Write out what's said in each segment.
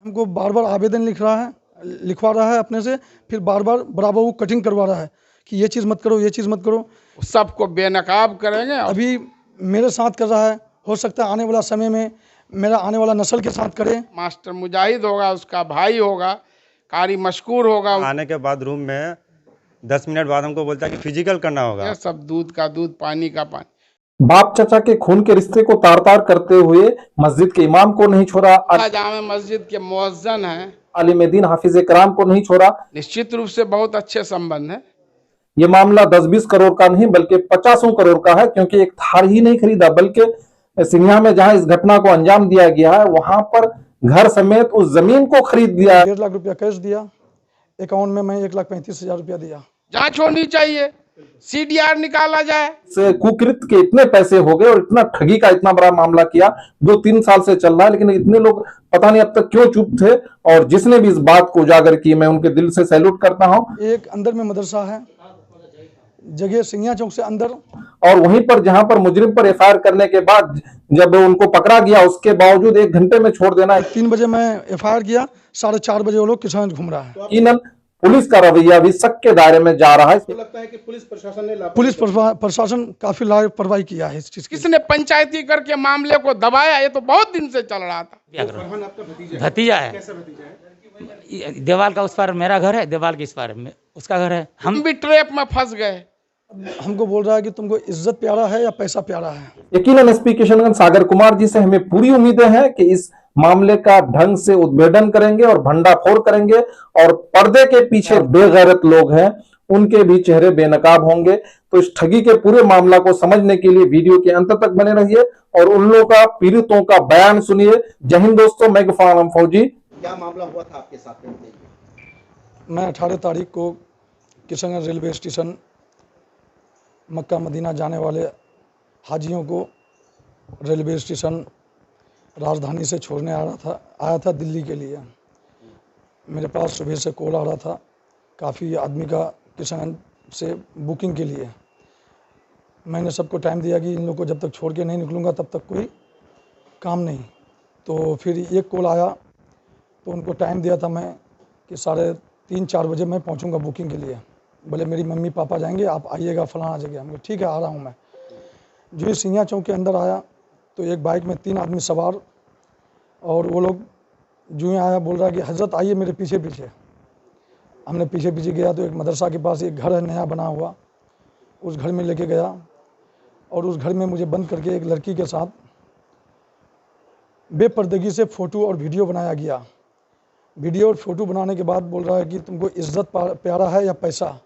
हमको बार बार आवेदन लिखवा रहा है अपने से, फिर बार बार बराबर वो कटिंग करवा रहा है कि ये चीज़ मत करो, ये चीज़ मत करो। सबको बेनकाब करेंगे। अभी मेरे साथ कर रहा है, हो सकता है आने वाला समय में मेरा आने वाला नस्ल के साथ करे। मास्टर मुजाहिद होगा, उसका भाई होगा, कारी मशकूर होगा। आने के बाद रूम में 10 मिनट बाद हमको बोलता है कि फिजिकल करना होगा। ये सब दूध का दूध, पानी का पानी। बाप चचा के खून के रिश्ते को तार तार करते हुए मस्जिद के इमाम को नहीं छोड़ा, जामे मस्जिद के मुअज्जिन हैं, आलिम दीन हाफिज कराम को नहीं छोड़ा। निश्चित रूप से बहुत अच्छे संबंध है। ये मामला 10-20 करोड़ का नहीं बल्कि 50 करोड़ का है, क्योंकि एक थार ही नहीं खरीदा बल्कि सिंघिया में जहां इस घटना को अंजाम दिया गया है वहां पर घर समेत उस जमीन को खरीद दिया। 1.5 लाख रुपया कैश दिया, अकाउंट में मैं 1,35,000 रुपया दिया। जांच होनी चाहिए, सीडीआर निकाला जाए। से कुकृत के इतने पैसे हो गए और इतना ठगी का इतना बड़ा मामला किया, 2-3 साल से चल रहा है, लेकिन इतने लोग पता नहीं अब तक क्यों चुप थे। और जिसने भी इस बात को उजागर की, मैं उनके दिल से सैल्यूट करता हूं। एक अंदर में मदरसा है, जगह सिंघिया चौक से अंदर, और वहीं पर जहां पर मुजरिम पर एफआईआर करने के बाद जब उनको पकड़ा गया, उसके बावजूद 1 घंटे में छोड़ देना। 3 बजे मैं एफआईआर किया, 4:30 बजे वो लोग किसान घूम रहा है। यकीनन पुलिस का रवैया भी शक के दायरे में जा रहा है। तो लगता है कि पुलिस प्रशासन काफी लापरवाही किया है इस चीज की। किसने पंचायती करके मामले को दबाया? ये तो बहुत दिन से चल रहा था। भतीजा है। कैसा भतीजा है? देवाल का उस पार मेरा घर है, देवाल के इस पार उसका घर है। हम भी ट्रैप में फंस गए। हमको बोल रहा है कि तुमको इज्जत प्यारा है या पैसा प्यारा है। यकीनन एसपी किशनगंज सागर कुमार जी से हमें पूरी उम्मीदें हैं कि इस मामले का ढंग से उद्भेदन करेंगे और भंडाफोड़ करेंगे, और पर्दे के पीछे बेगैरत लोग हैं उनके भी चेहरे बेनकाब होंगे। तो इस ठगी के पूरे मामला को समझने के लिए वीडियो के अंत तक बने रहिए और उन लोगों का, पीड़ितों का बयान सुनिए। जय हिंद दोस्तों, मैं गफार आलम फौजी। क्या मामला हुआ था आपके साथ में? मैं 18 तारीख को Kishanganj railway station Mecca Medina जाने वाले हाजियों को रेलवे स्टेशन राजधानी से छोड़ने आया था दिल्ली के लिए। मेरे पास सुबह से कॉल आ रहा था काफ़ी आदमी का किशनगंज से बुकिंग के लिए। मैंने सबको टाइम दिया कि इन लोगों को जब तक छोड़ के नहीं निकलूँगा तब तक कोई काम नहीं। तो फिर एक कॉल आया तो उनको टाइम दिया था मैं कि 3:30-4 बजे मैं पहुँचूँगा बुकिंग के लिए। बोले मेरी मम्मी पापा जाएंगे, आप आइएगा फलाना जगह। हमने ठीक है आ रहा हूँ मैं। जो सिंघिया चौक के अंदर आया तो एक बाइक में 3 आदमी सवार, और वो लोग जो ही आया बोल रहा कि हजरत आइए मेरे पीछे पीछे। हमने पीछे पीछे गया तो एक मदरसा के पास एक घर है नया बना हुआ, उस घर में लेके गया और उस घर में मुझे बंद करके एक लड़की के साथ बेपर्दगी से फ़ोटो और वीडियो बनाया गया। वीडियो और फोटो बनाने के बाद बोल रहा है कि तुमको इज्जत प्यारा है या पैसा,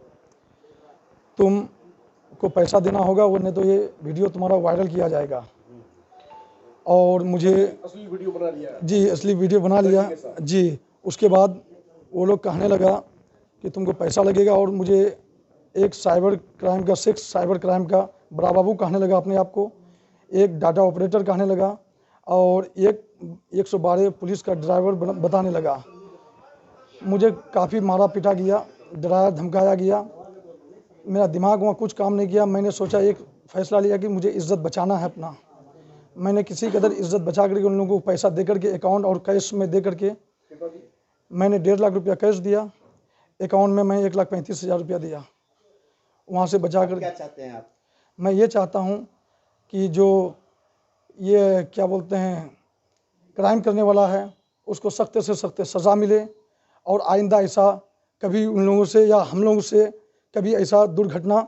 तुमको पैसा देना होगा वरना तो ये वीडियो तुम्हारा वायरल किया जाएगा। और मुझे असली वीडियो बना लिया जी, असली वीडियो बना लिया जी। उसके बाद वो लोग कहने लगा कि तुमको पैसा लगेगा, और मुझे एक साइबर क्राइम का बड़ा बाबू कहने लगा अपने आप को, एक डाटा ऑपरेटर कहने लगा, और एक 112 पुलिस का ड्राइवर बताने लगा। मुझे काफ़ी मारा पीटा गया, डराया धमकाया गया। मेरा दिमाग वहाँ कुछ काम नहीं किया। मैंने सोचा, एक फ़ैसला लिया कि मुझे इज़्ज़त बचाना है अपना। मैंने किसी कदर इज़्ज़त बचा करके उन लोगों को पैसा दे करके, अकाउंट और कैश में दे करके मैंने 1.5 लाख रुपया कैश दिया, अकाउंट में मैं 1,35,000 रुपया दिया। वहाँ से बचा कर क्या चाहते हैं आप? मैं ये चाहता हूँ कि जो ये क्या बोलते हैं क्राइम करने वाला है उसको सख्त से सख्त सज़ा मिले, और आइंदा ऐसा कभी उन लोगों से या हम लोगों से कभी ऐसा दुर्घटना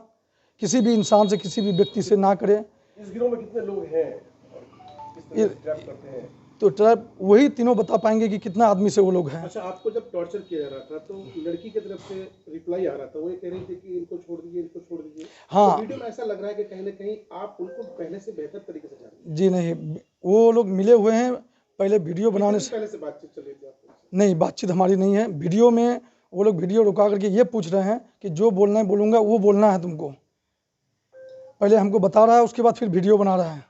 किसी भी इंसान से, किसी भी व्यक्ति से ना करे। इस गिरोह में कितने लोग हैं और किस तरह से ट्रैप करते हैं? तो ट्रैप वही तीनों बता पाएंगे कि कितना आदमी से वो लोग हैं। अच्छा, आपको जब टॉर्चर किया जा रहा था तो लड़की की तरफ से रिप्लाई आ रहा था, वो ये कह रही थी कि इनको छोड़ दीजिए, इनको छोड़ दीजिए। हाँ, तो वीडियो में ऐसा लग रहा है कि कहीं ना कहीं आप उनको पहले से बेहतर तरीके से जानते हैं। जी नहीं, वो लोग मिले हुए हैं पहले वीडियो बनाने से। पहले से बातचीत चल रही थी आपको? नहीं, बातचीत हमारी नहीं है। वीडियो में वो लोग वीडियो रुका करके ये पूछ रहे हैं कि जो बोलना है बोलूँगा, वो बोलना है तुमको। पहले हमको बता रहा है, उसके बाद फिर वीडियो बना रहा है।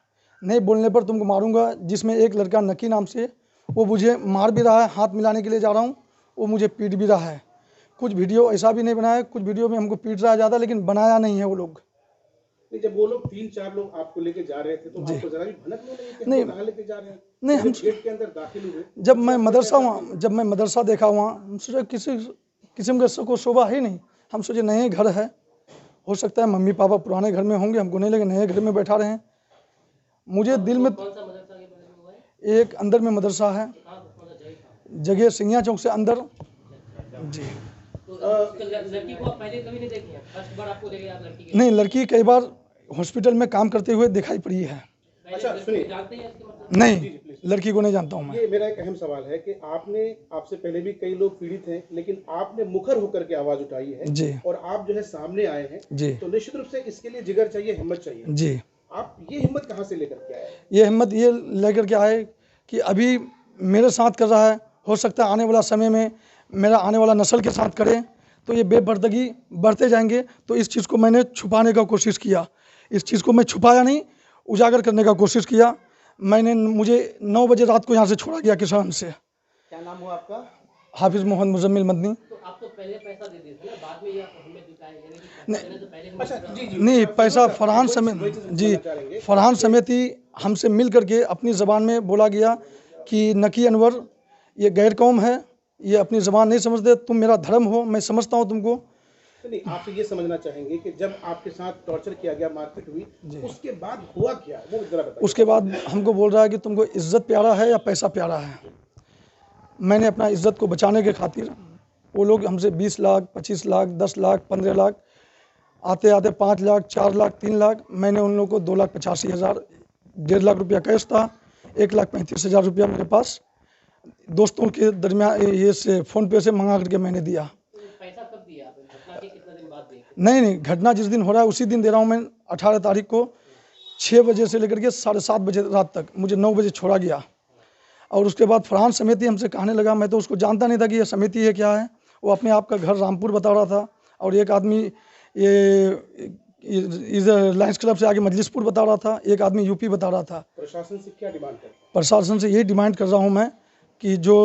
नहीं बोलने पर तुमको मारूंगा। जिसमें एक लड़का नकी नाम से, वो मुझे मार भी रहा है, हाथ मिलाने के लिए जा रहा हूँ, वो मुझे पीट भी रहा है। कुछ वीडियो ऐसा भी नहीं बनाया, कुछ वीडियो में हमको पीट रहा है ज़्यादा, लेकिन बनाया नहीं है वो लोग। नहीं, जब वो लोग 3-4 लोग आपको लेके जा रहे थे तो आपको जरा भी भनक नहीं लगी कि नहीं। हमको कहाँ लेके जा रहे हैं? नहीं, हम गेट के अंदर दाखिल हुए, जब मैं मदरसा देखा वहाँ, हम सोचे किसी किस्म का को शोभा ही नहीं। हम सोचे नए घर है, हो सकता है मम्मी पापा पुराने घर में होंगे, हमको नहीं लगे नए घर में बैठा रहे हैं। मुझे दिल में एक अंदर में मदरसा है, जगह सिंगिया चौक से अंदर। जी लड़की को आप पहले कभी नहीं देखे हैं? फर्स्ट बार आपको देखे आप लड़की के? नहीं, लड़की कई बार हॉस्पिटल में काम करते हुए दिखाई पड़ी है। अच्छा सुनिए, जानते हैं इसके मतलब? नहीं, लड़की को नहीं जानता हूँ मैं। ये मेरा एक अहम सवाल है कि आपसे पहले भी कई लोग पीड़ित हैं, लेकिन आपने मुखर होकर के आवाज उठाई है जी और आप जो है सामने आए हैं, जी तो निश्चित रूप से इसके लिए जिगर चाहिए, हिम्मत चाहिए। जी। आप ये हिम्मत कहाँ से लेकर के आए? ये हिम्मत ये लेकर के आए कि अभी मेरे साथ कर रहा है, हो सकता है आने वाला समय में मेरा आने वाला नस्ल के साथ करे, तो ये बेपर्दगी बढ़ते जाएंगे। तो इस चीज़ को मैंने छुपाने का कोशिश किया, इस चीज़ को मैं छुपाया नहीं, उजागर करने का कोशिश किया। मुझे 9 बजे रात को यहाँ से छोड़ा गया किसान से। क्या नाम हुआ आपका? हाफिज़ मोहम्मद मुजम्मिल मदनी। तो आप तो पहले पैसा दे देते ना, बाद में ये आप हमें जुटाए, यानी कि पैसा देने से पहले हमें अच्छा जुटाए। जी जी, नहीं, पैसा फरहान समेत जी फरहान समेती हमसे मिल करके अपनी ज़बान में बोला गया कि नकी अनवर ये गैर कौम है, ये अपनी ज़बान नहीं समझते, तुम मेरा धर्म हो, मैं समझता हूँ तुमको। नहीं, आपसे ये समझना चाहेंगे कि जब आपके साथ टॉर्चर किया गया, मारपीट हुई, उसके बाद हुआ क्या, वो जरा बताइए। उसके बाद हमको बोल रहा है कि तुमको इज़्ज़त प्यारा है या पैसा प्यारा है। मैंने अपना इज़्ज़त को बचाने के खातिर, वो लोग हमसे 20 लाख 25 लाख 10 लाख 15 लाख आते आते 5 लाख 4 लाख 3 लाख, मैंने उन लोगों को 2,85,000 1.5 लाख रुपया कैश था, 1,35,000 रुपया मेरे पास दोस्तों के दरमियान ये से फ़ोन पे से मंगा करके मैंने दिया। पैसा कब दिया आपने? घटना के कितना दिन बाद दिए? नहीं, घटना जिस दिन हो रहा है उसी दिन दे रहा हूँ मैं। 18 तारीख को 6 बजे से लेकर के 7:30 बजे रात तक मुझे 9 बजे छोड़ा गया। और उसके बाद फरहान समेती हमसे कहने लगा, मैं तो उसको जानता नहीं था कि ये समिति है क्या है। वो अपने आप का घर रामपुर बता रहा था, और एक आदमी ये इधर लायंस क्लब से आगे मजलिसपुर बता रहा था, एक आदमी यूपी बता रहा था। प्रशासन से क्या डिमांड करते हैं? प्रशासन से यही डिमांड कर रहा हूँ मैं कि जो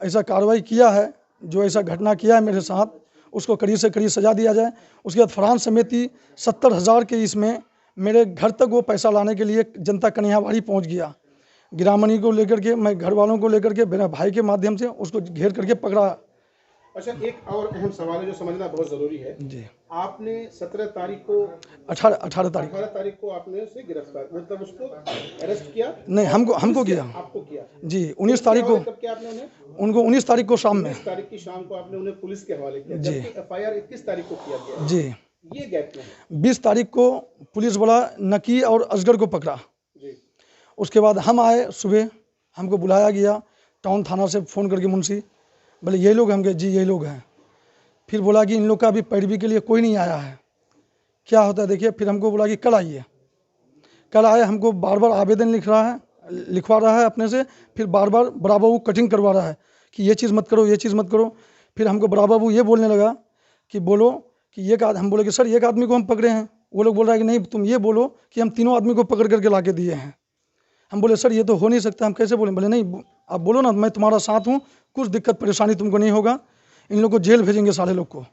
ऐसा कार्रवाई किया है, जो ऐसा घटना किया है मेरे साथ, उसको कड़ी से कड़ी सजा दिया जाए। उसके बाद फरहान समेती 70,000 के इसमें मेरे घर तक वो पैसा लाने के लिए जनता कन्हैयाबाड़ी पहुँच गया। गिरामणी को लेकर के, मैं घर वालों को लेकर के, मेरे भाई के माध्यम से उसको घेर करके पकड़ा। अच्छा, एक और अहम सवाल है जो समझना बहुत जरूरी है जी। आपने 17 तारीख को 18 तारीख 18 तारीख को आपने उसे गिरफ्तार, मतलब उसको अरेस्ट किया? नहीं, हमको किया आपको किया जी। 19 तारीख को कब किया आपने उन्हें? उनको 19 तारीख को शाम में 19 तारीख की शाम को आपने उन्हें पुलिस के हवाले किया, जी। जबकि FIR 21 तारीख को किया गया। जी। ये गैप में है। 20 तारीख को पुलिस वाला नकी और असगर को पकड़ा। जी। उसके बाद हम आए सुबह, हमको बुलाया गया टाउन थाना से फ़ोन करके, मुंशी बोले ये लोग, हम कहे जी ये लोग हैं। फिर बोला कि इन लोग का अभी पैरवी के लिए कोई नहीं आया है, क्या होता है देखिए। फिर हमको बोला कि कल आइए। कल आए, हमको बार बार आवेदन लिखवा रहा है अपने से, फिर बार बार बड़ा बाबू कटिंग करवा रहा है कि ये चीज़ मत करो, ये चीज़ मत करो। फिर हमको बड़ा बाबू ये बोलने लगा कि बोलो कि हम बोले कि सर एक आदमी को हम पकड़े हैं। वो लोग बोल रहा है कि नहीं, तुम ये बोलो कि हम 3 आदमी को पकड़ करके ला के दिए हैं। हम बोले सर ये तो हो नहीं सकता, हम कैसे बोलें। बोले नहीं, आप बोलो ना, मैं तुम्हारा साथ हूँ, कुछ दिक्कत परेशानी तुमको नहीं होगा, इन लोग को जेल भेजेंगे सारे लोग को।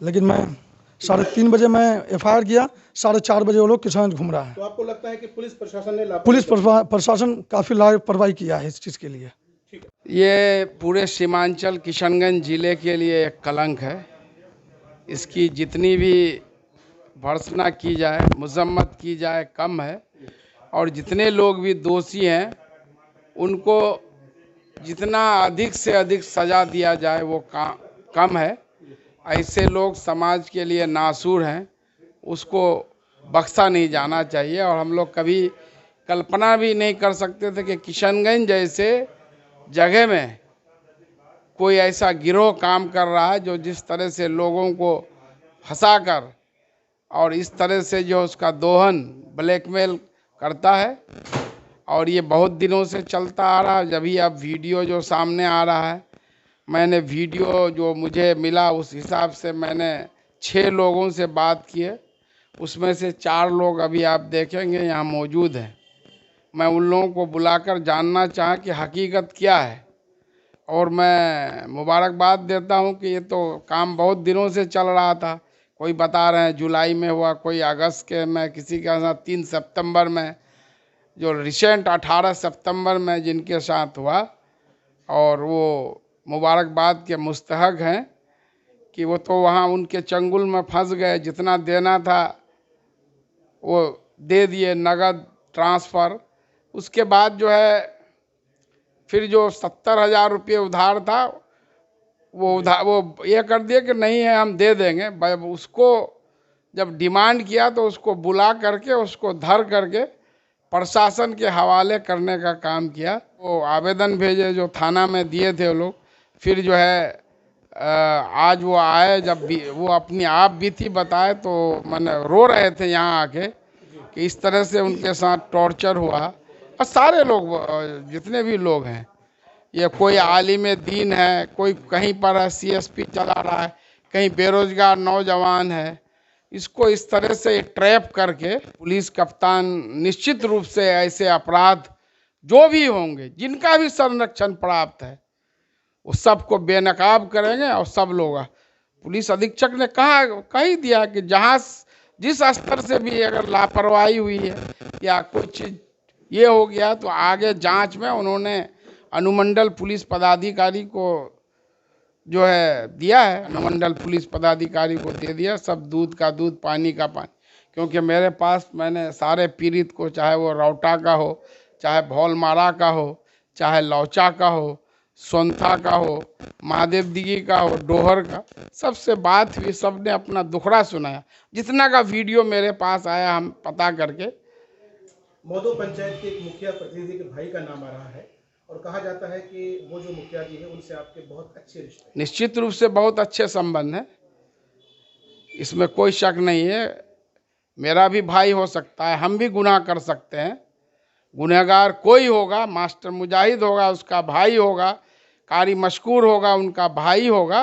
लेकिन मैं 3:30 बजे मैं FIR किया, 4:30 बजे वो लोग किसान घूम रहा है। तो आपको लगता है कि पुलिस प्रशासन ने पुलिस प्रशासन काफ़ी लापरवाही किया है इस चीज़ के लिए। ये पूरे सीमांचल किशनगंज जिले के लिए एक कलंक है। इसकी जितनी भी भर्त्सना की जाए, मजम्मत की जाए, कम है। और जितने लोग भी दोषी हैं उनको जितना अधिक से अधिक सज़ा दिया जाए वो कम है। ऐसे लोग समाज के लिए नासूर हैं, उसको बख्शा नहीं जाना चाहिए। और हम लोग कभी कल्पना भी नहीं कर सकते थे कि किशनगंज जैसे जगह में कोई ऐसा गिरोह काम कर रहा है जो जिस तरह से लोगों को फंसाकर और इस तरह से जो उसका दोहन, ब्लैकमेल करता है। और ये बहुत दिनों से चलता आ रहा है। जब भी अब वीडियो जो सामने आ रहा है, मैंने वीडियो जो मुझे मिला उस हिसाब से मैंने 6 लोगों से बात की है, उसमें से 4 लोग अभी आप देखेंगे यहाँ मौजूद हैं। मैं उन लोगों को बुलाकर जानना चाहा कि हकीकत क्या है। और मैं मुबारकबाद देता हूँ कि ये तो काम बहुत दिनों से चल रहा था, कोई बता रहे हैं जुलाई में हुआ, कोई अगस्त के में, किसी के साथ 3 सितंबर में, जो रिसेंट 18 सितंबर में जिनके साथ हुआ। और वो मुबारकबाद के मुस्तहक हैं कि वो तो वहाँ उनके चंगुल में फंस गए, जितना देना था वो दे दिए, नगद ट्रांसफ़र। उसके बाद जो है फिर जो 70,000 रुपये उधार था वो ये कर दिए कि नहीं है, हम दे देंगे। उसको जब डिमांड किया तो उसको बुला करके उसको धर करके प्रशासन के हवाले करने का काम किया। वो आवेदन भेजे जो थाना में दिए थे वो लोग। फिर जो है आज वो आए, जब भी वो अपनी आप बीती बताए तो मैंने रो रहे थे यहाँ आके कि इस तरह से उनके साथ टॉर्चर हुआ। और सारे लोग जितने भी लोग हैं, ये कोई आलिम दीन है, कोई कहीं पर है CSP चला रहा है, कहीं बेरोजगार नौजवान है, इसको इस तरह से ट्रैप करके पुलिस कप्तान निश्चित रूप से ऐसे अपराध जो भी होंगे, जिनका भी संरक्षण प्राप्त है, वो सबको बेनकाब करेंगे। और सब लोग, पुलिस अधीक्षक ने कह ही दिया कि जहाँ जिस स्तर से भी अगर लापरवाही हुई है या कुछ ये हो गया तो आगे जांच में उन्होंने अनुमंडल पुलिस पदाधिकारी को जो है दिया है, अनुमंडल पुलिस पदाधिकारी को दे दिया। सब दूध का दूध, पानी का पानी। क्योंकि मेरे पास मैंने सारे पीड़ित को, चाहे वो रौटा का हो, चाहे भौलमारा का हो, चाहे लौचा का हो, सोनथा का हो, महादेव दिघी का हो, डोहर का, सबसे बात हुई, सबने अपना दुखड़ा सुनाया। जितना का वीडियो मेरे पास आया हम पता करके। मौदो पंचायत के एक मुखिया प्रतिनिधि के भाई का नाम आ रहा है और कहा जाता है कि वो जो मुखिया जी है उनसे आपके बहुत अच्छे रिश्ते हैं। निश्चित रूप से बहुत अच्छे संबंध हैं, इसमें कोई शक नहीं है। मेरा भी भाई हो सकता है, हम भी गुनाह कर सकते हैं। गुनहगार कोई होगा, मास्टर मुजाहिद होगा उसका भाई होगा, कारी मशकूर होगा उनका भाई होगा,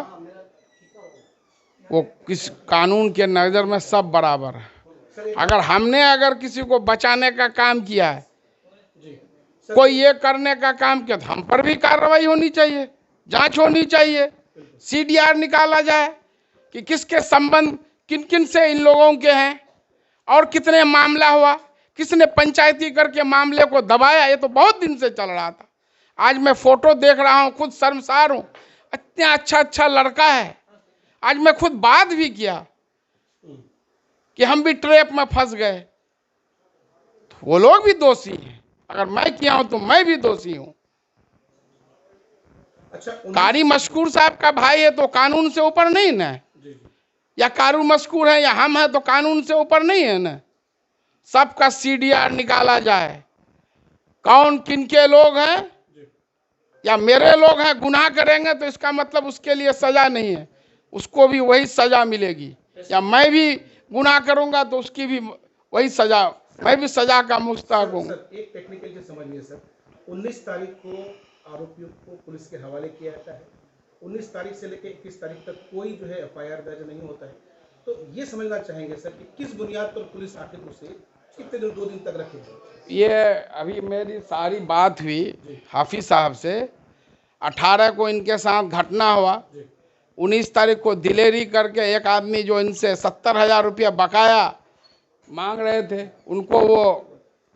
वो किस कानून के नज़र में सब बराबर है। अगर किसी को बचाने का काम किया है, कोई ये करने का काम किया, तो हम पर भी कार्रवाई होनी चाहिए, जांच होनी चाहिए, CDR निकाला जाए कि किसके संबंध किन किन से इन लोगों के हैं और कितने मामला हुआ, किसने पंचायती करके मामले को दबाया। ये तो बहुत दिन से चल रहा था। आज मैं फोटो देख रहा हूँ, खुद शर्मसार हूँ। इतना अच्छा लड़का है। आज मैं खुद बात भी किया कि हम भी ट्रैप में फंस गए, तो वो लोग भी दोषी हैं। अगर मैं किया हूं तो मैं भी दोषी हूं। अच्छा, कारी मशकूर साहब का भाई है तो कानून से ऊपर नहीं ना, या कारी मशकूर है या हम हैं तो कानून से ऊपर नहीं है ना। सबका CDR निकाला जाए, कौन किनके लोग हैं, या मेरे लोग हैं गुनाह करेंगे तो इसका मतलब उसके लिए सजा नहीं है, उसको भी वही सजा मिलेगी। या मैं भी गुनाह करूंगा तो उसकी भी वही सजा, मैं भी सजा का मुस्तहक हूँ। सर, एक टेक्निकल चीज समझिए सर, 19 तारीख को आरोपियों को पुलिस के हवाले किया जाता है। 19 तारीख से लेकर 21 तारीख तक कोई जो है FIR दर्ज नहीं होता है। तो ये समझना चाहेंगे सर कि किस बुनियाद पर पुलिस आखिर उसे कितने दिन, 2 दिन तक रखेगी? ये अभी मेरी सारी बात हुई हाफिज साहब से। 18 को इनके साथ घटना हुआ, 19 तारीख को दिलेरी करके एक आदमी जो इनसे 70,000 रुपया बकाया मांग रहे थे, उनको वो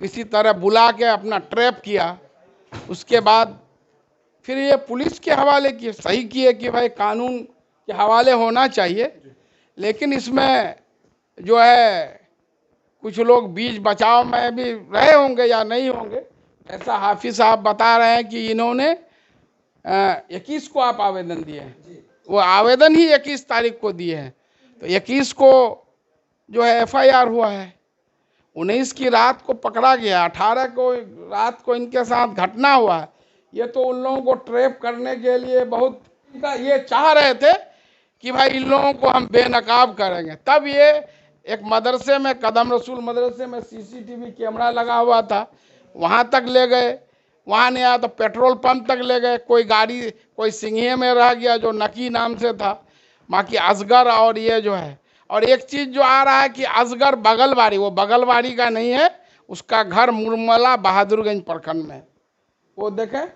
किसी तरह बुला के अपना ट्रैप किया। उसके बाद फिर ये पुलिस के हवाले किए। सही किए कि भाई कानून के हवाले होना चाहिए, लेकिन इसमें जो है कुछ लोग बीच बचाव में भी रहे होंगे या नहीं होंगे। ऐसा हाफिज साहब बता रहे हैं कि इन्होंने 21 को आप आवेदन दिए हैं, वो आवेदन ही 21 तारीख को दिए हैं, तो 21 को जो है FIR हुआ है। 19 की रात को पकड़ा गया, 18 को रात को इनके साथ घटना हुआ है। ये तो उन लोगों को ट्रैप करने के लिए बहुत ये चाह रहे थे कि भाई इन लोगों को हम बेनकाब करेंगे। तब ये एक मदरसे में, कदम रसूल मदरसे में CCTV कैमरा लगा हुआ था, वहाँ तक ले गए। वहाँ नहीं आया तो पेट्रोल पंप तक ले गए। कोई गाड़ी कोई सिंघिया में रह गया जो नकी नाम से था, बाकी असगर और ये जो है। और एक चीज़ जो आ रहा है कि असगर बगलवाड़ी, वो बगलवाड़ी का नहीं है, उसका घर मुरमला बहादुरगंज प्रखंड में। वो देखें,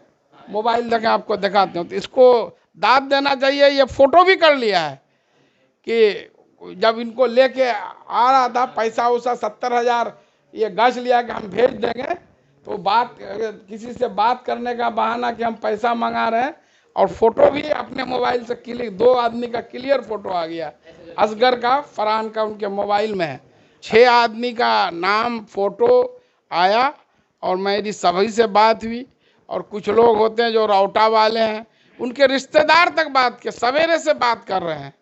मोबाइल देखें, आपको दिखाते हो। तो इसको दाद देना चाहिए। ये फोटो भी कर लिया है कि जब इनको लेके आ रहा था पैसा वैसा 70,000 ये गज लिया कि हम भेज देंगे, तो बात किसी से बात करने का बहाना कि हम पैसा मंगा रहे हैं, और फोटो भी अपने मोबाइल से क्लियर, 2 आदमी का क्लियर फोटो आ गया, असगर का, फरहान का उनके मोबाइल में है। 6 आदमी का नाम फोटो आया, और मेरी सभी से बात हुई, और कुछ लोग होते हैं जो रौटा वाले हैं, उनके रिश्तेदार तक बात के सवेरे से बात कर रहे हैं,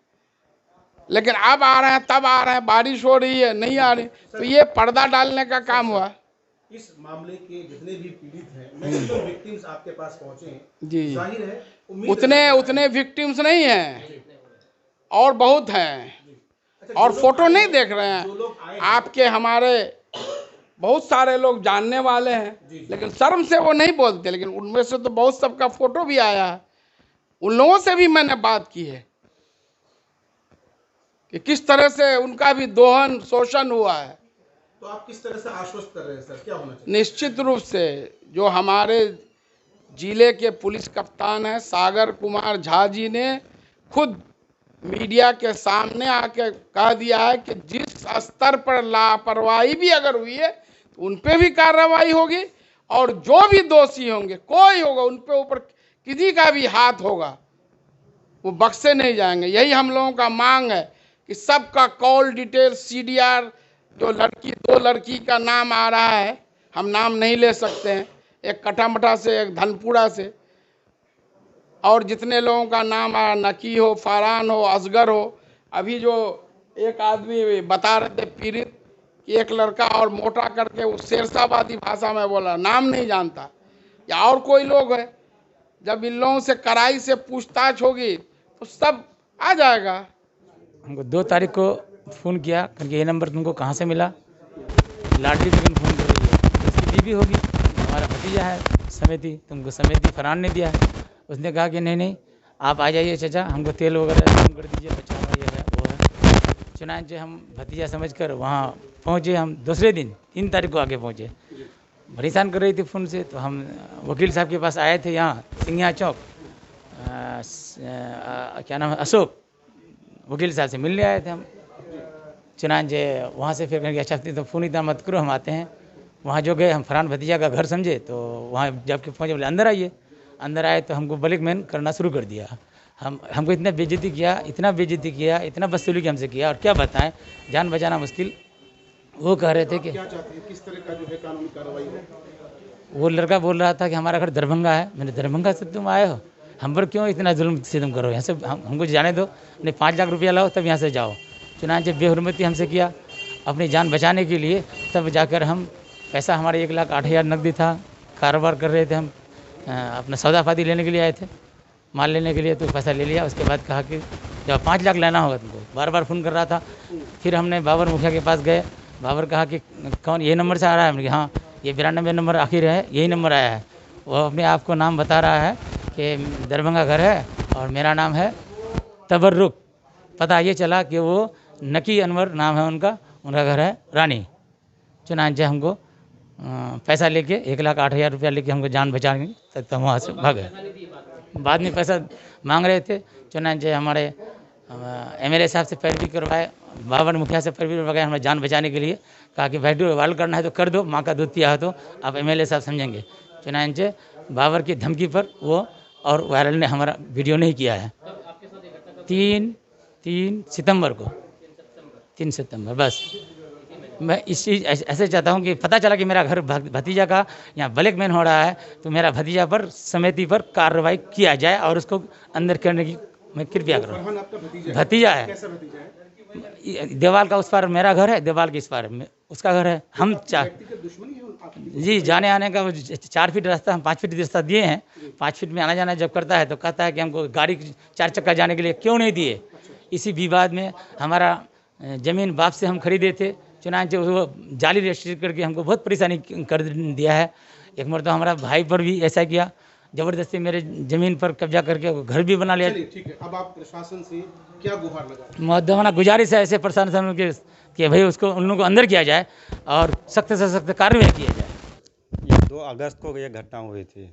लेकिन अब आ रहे हैं, तब आ रहे हैं, बारिश हो रही है, नहीं आ रही, तो ये पर्दा डालने का काम हुआ। इस मामले के जितने भी पीड़ित हैं, मैक्सिमम विक्टिम्स आपके पास पहुंचे हैं जी, जाहिर है उतने विक्टिम्स नहीं हैं, और बहुत हैं, और फोटो नहीं देख रहे हैं आपके, हमारे बहुत सारे लोग जानने वाले हैं, लेकिन शर्म से वो नहीं बोलते, लेकिन उनमें से तो बहुत सबका फोटो भी आया है। उन लोगों से भी मैंने बात की है कि किस तरह से उनका भी दोहन शोषण हुआ है। तो आप किस तरह से आश्वस्त कर रहे हैं सर, क्या होना चाहिए? निश्चित रूप से जो हमारे जिले के पुलिस कप्तान हैं सागर कुमार झा जी ने खुद मीडिया के सामने आके कह दिया है कि जिस स्तर पर लापरवाही भी अगर हुई है तो उन पे भी कार्रवाई होगी, और जो भी दोषी होंगे, कोई होगा, उन पे ऊपर किसी का भी हाथ होगा, वो बख्शे नहीं जाएंगे। यही हम लोगों का मांग है कि सबका कॉल डिटेल, CDR, जो लड़की, 2 लड़की का नाम आ रहा है, हम नाम नहीं ले सकते हैं, एक कटामटा से, एक धनपुरा से, और जितने लोगों का नाम आ, नकी हो, फरहान हो, असगर हो। अभी जो एक आदमी बता रहे थे पीड़ित, कि एक लड़का और मोटा करके वो शेरशाबादी भाषा में बोला, नाम नहीं जानता, या और कोई लोग है। जब इन लोगों से कड़ाई से पूछताछ होगी तो सब आ जाएगा। हमको 2 तारीख को फ़ोन किया कि ये नंबर तुमको कहाँ से मिला। लाडली बेगम फ़ोन कर रही है, उसकी बीवी होगी, हमारा भतीजा है समेती, तुमको समेती फरहान ने दिया है। उसने कहा कि नहीं आप आ जाइए चाचा, हमको तेल वगैरह कम कर दीजिए, बच्चा ये है वो है। चुनांचे हम भतीजा समझकर वहाँ पहुँचे। हम दूसरे दिन 3 तारीख को आके पहुँचे। परेशान कर रही थी फ़ोन से, तो हम वकील साहब के पास आए थे, यहाँ सिंघिया चौक, क्या नाम है, अशोक, वकील साहब से मिलने आए थे हम। चुनांचे वहाँ से फिर कहेंगे अच्छा तो फ़ोन इतना मत करो, हम आते हैं। वहाँ जो गए, हम फरहान भतीजा का घर समझे, तो वहाँ जब के पहुँचे बोले अंदर आइए। अंदर आए तो हमको ब्लैकमेल करना शुरू कर दिया। हमको इतना बेइज्जती किया, इतना बेइज्जती किया, इतना बदसलूकी हमसे किया, और क्या बताएं, जान बचाना मुश्किल। वो कह रहे थे कि क्या चाहते हैं, किस तरह का जो है कानूनी कार्रवाई हो? वो लड़का बोल रहा था कि हमारा घर दरभंगा है। मैंने, दरभंगा से तुम आए हो, हम पर क्यों इतना जुल्म से तुम करो, यहाँ से हमको जाने दो, नहीं 5 लाख रुपया लाओ तब यहाँ से जाओ। चुनांचे बेहुरमती हमसे किया अपनी जान बचाने के लिए। तब जाकर हम पैसा, हमारे 1,08,000 नकदी था, कारोबार कर रहे थे हम, अपना सौदा पाती लेने के लिए आए थे, माल लेने के लिए, तो पैसा ले लिया। उसके बाद कहा कि जब 5 लाख लेना होगा तुमको, बार बार फ़ोन कर रहा था। फिर हमने बाबर मुखिया के पास गए, बाबर कहा कि कौन, ये नंबर से आ रहा है? हमने हाँ, ये 92 नंबर आखिर है, यही नंबर आया है। वो अपने आप को नाम बता रहा है कि दरभंगा घर है, और मेरा नाम है तबर्रुक। पता ये चला कि वो नकी अनवर नाम है उनका घर है रानी। चुनांचे हमको पैसा लेके 1,08,000 रुपया लेके हमको जान बचाएंगे, तब तो वहाँ से भागे। बाद में पैसा मांग रहे थे। चुनांचे हमारे MLA साहब से पैरवी करवाए, बाबर मुखिया से पैरवी करवाए, हमें जान बचाने के लिए। कहा कि वीडियो वायरल करना है तो कर दो, माँ का दूध पिया हो तो आप MLA साहब समझेंगे। चुनांचे बाबर की धमकी पर वो और वायरल ने हमारा वीडियो नहीं किया है। 3 सितंबर को, 3 सितंबर बस। मैं इस चीज़ ऐसे चाहता हूँ कि पता चला कि मेरा घर भतीजा का यहाँ ब्लैकमेल हो रहा है, तो मेरा भतीजा पर, समिति पर कार्रवाई किया जाए, और उसको अंदर करने की मैं कृपया करूँ। फरहान आपका भतीजा है, कैसा भतीजा है? देवाल का उस पार मेरा घर है, देवाल के इस पार उसका घर है। हम दुश्मनी है आपकी? जी, जाने आने का 4 फीट रास्ता, हम 5 फीट रास्ता दिए हैं। 5 फीट में आना जाना जब करता है तो कहता है कि हमको गाड़ी 4 चक्का जाने के लिए क्यों नहीं दिए। इसी विवाद में हमारा ज़मीन बाप से हम खरीदे थे। चुनांचे वो जाली रजिस्ट्री करके हमको बहुत परेशानी कर दिया है। एक मरतबा हमारा भाई पर भी ऐसा किया, ज़बरदस्ती मेरे ज़मीन पर कब्जा करके घर भी बना लिया। ठीक है, अब आप प्रशासन से क्या गुहार लगा? मुद्दा गुजारिश है ऐसे प्रशासन के कि भाई उसको, उन लोगों को अंदर किया जाए और सख्त से सख्त कार्रवाई किया जाए। ये 2 अगस्त को ये घटना हुई थी।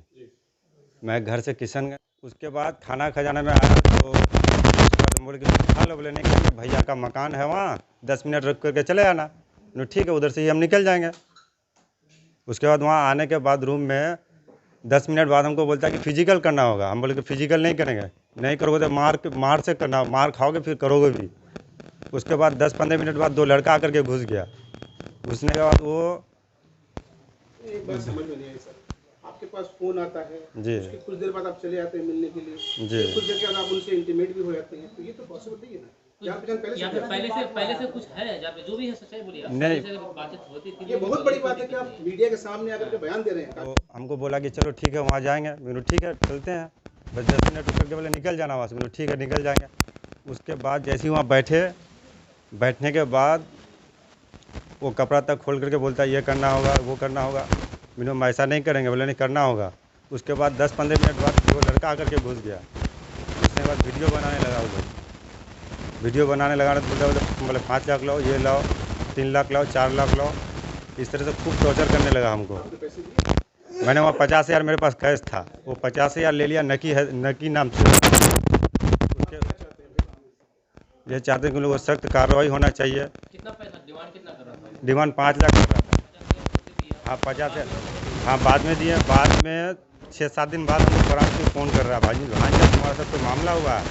मैं घर से किशनगंज, उसके बाद थाना खजाना में आया तो उसके बाद हम बोले कि उठा लो, बोले नहीं करेंगे, भैया का मकान है वहाँ, 10 मिनट रुक करके चले आना। बोले ठीक है, उधर से ही हम निकल जाएंगे। उसके बाद वहाँ आने के बाद रूम में 10 मिनट बाद हमको बोलता है कि फिजिकल करना होगा। हम बोले कि फिजिकल नहीं करेंगे, नहीं करोगे तो मार से करना, मार खाओगे फिर करोगे भी। उसके बाद 10-15 मिनट बाद 2 लड़का आकर के घुस गया। घुसने के बाद वो एक बात समझ में नहीं आई सर, आपके पास फोन आता है जी उसके कुछ देर बाद आप चले जाते हैं मिलने के लिए, जी कुछ देर के बाद आप उनसे इंटीमेट भी हो जाते हैं, तो ये तो पॉसिबल नहीं है ना। जान पहचान यहाँ पे पहले से पहले से कुछ है, जहाँ पे जो भी है सच्चाई बोलिए आप। नहीं। पहले से बातचीत होती थी। ये बहुत बड़ी बात है कि आप मीडिया के सामने आकर के बयान दे रहे हैं। तो हमको बोला कि चलो ठीक है वहाँ जाएंगे। मैंने ठीक है चलते हैं, बस 10 मिनट रुक करके बोले निकल जाना वहाँ से। मैंने ठीक है निकल जाएंगे। उसके बाद जैसे ही वहाँ बैठने के बाद वो कपड़ा तक खोल करके बोलता है ये करना होगा, वो करना होगा। मैंने हम ऐसा नहीं करेंगे, बोले नहीं करना होगा। उसके बाद 10-15 मिनट बाद वो लड़का आकर के घुस गया। उसके बाद वीडियो बनाने लगा। वो लोग वीडियो बनाने लगा तो बोले 5 लाख लाओ, ये लाओ, 3 लाख लाओ, 4 लाख लाओ। इस तरह से खूब टॉर्चर करने लगा हमको। मैंने वहाँ 50,000 मेरे पास कैश था, वो 50,000 ले लिया नकी नाम से। ये चाहते हैं कि लोगों को सख्त कार्रवाई होना चाहिए। कितना पैसा डिमांड कितना कर रहा था? डिमांड 5 लाख कर रहा था। हाँ 50,000, हाँ बाद में दिए। बाद में 6-7 दिन बाद हमको बरात को फ़ोन कर रहा है, भाई तुम्हारे साथ कोई मामला हुआ है।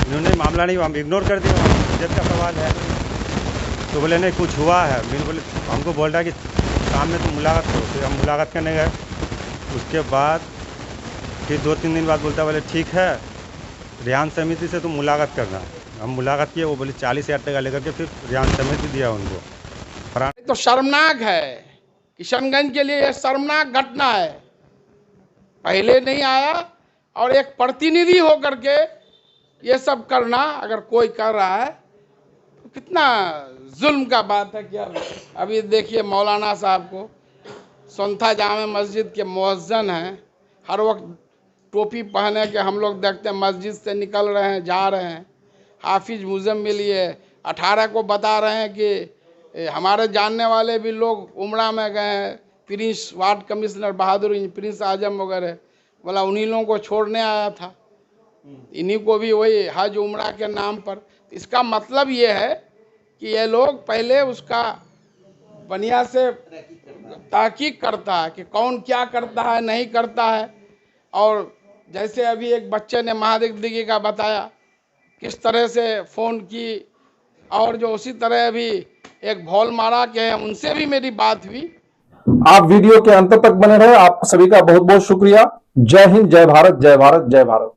इन्होंने मामला नहीं, हम इग्नोर कर दिए, इज्जत का सवाल है। तो बोले नहीं कुछ हुआ है। मैंने बोले हमको बोल रहा है कि शाम में तुम मुलाकात करो। फिर हम मुलाकात करने गए। उसके बाद फिर 2-3 दिन बाद बोलता बोले ठीक है रियान समिति से तुम मुलाकात करना। हम मुलाकात किए, वो बोले 40,000 टका लेकर के फिर रियान समिति दिया उनको। तो शर्मनाक है, किशनगंज के लिए यह शर्मनाक घटना है। पहले नहीं आया और एक प्रतिनिधि होकर के ये सब करना, अगर कोई कर रहा है तो कितना जुल्म का बात है। क्या अभी देखिए मौलाना साहब को, संथा जामे मस्जिद के मुअज्जिन हैं, हर वक्त टोपी पहने के हम लोग देखते हैं मस्जिद से निकल रहे हैं, जा रहे हैं। हाफिज मुजम्मिल ये 18 को बता रहे हैं कि हमारे जानने वाले भी लोग उमरा में गए हैं, प्रिंस वार्ड कमिश्नर बहादुर प्रिंस आजम वगैरह, बोला उन्हीं लोगों को छोड़ने आया था, इन्हीं को भी वही हज उमरा के नाम पर। इसका मतलब ये है कि ये लोग पहले उसका बढ़िया से तहकीक करता है कि कौन क्या करता है नहीं करता है। और जैसे अभी एक बच्चे ने महादेव दिगी का बताया किस तरह से फ़ोन की, और जो उसी तरह अभी एक भोल मारा के हैं उनसे भी मेरी बात हुई। आप वीडियो के अंत तक बने रहे। आप सभी का बहुत बहुत शुक्रिया। जय हिंद, जय भारत, जय भारत, जय भारत।